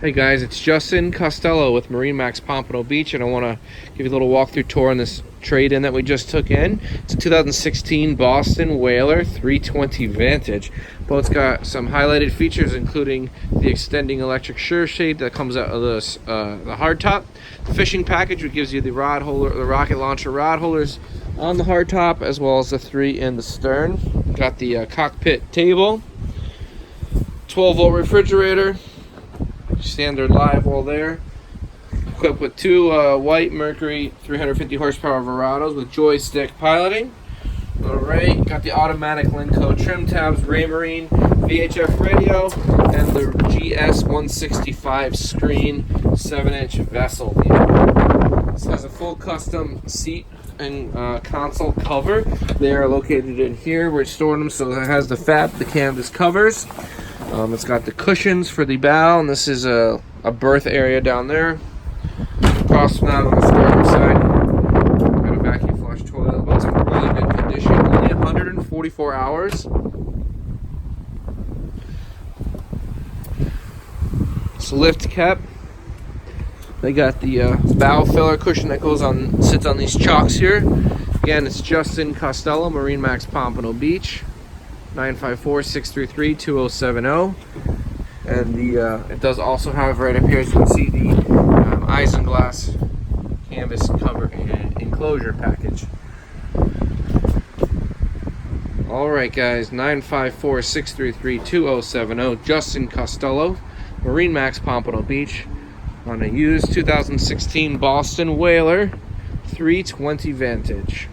Hey guys, it's Justin Costello with MarineMax Pompano Beach, and I want to give you a little walkthrough tour on this trade-in that we just took in. It's a 2016 Boston Whaler 320 Vantage. Boat's got some highlighted features, including the extending electric sure shade that comes out of the hardtop, the fishing package, which gives you the rod holder, the rocket launcher rod holders on the hardtop, as well as the 3 in the stern. Got the cockpit table, 12-volt refrigerator. Standard live well there, equipped with 2 white Mercury 350 horsepower Verados with joystick piloting. Alright, got the automatic Linco trim tabs, Raymarine VHF radio, and the GS 165 screen 7-inch vessel view. This has a full custom seat and console cover. They are located in here. We're storing them, so it has the canvas covers. It's got the cushions for the bow, and this is a berth area down there. Across from that on the starboard side, got a vacuum flush toilet. The boat's in really good condition. Only 144 hours. It's lift cap. They got the bow filler cushion that sits on these chocks here. Again, it's Justin Costello, MarineMax Pompano Beach. 954-633-2070, and it does also have right up here, as you can see, the isinglass canvas cover and enclosure package. Alright guys, 954-633-2070, Justin Costello, MarineMax Pompano Beach, on a used 2016 Boston Whaler 320 Vantage.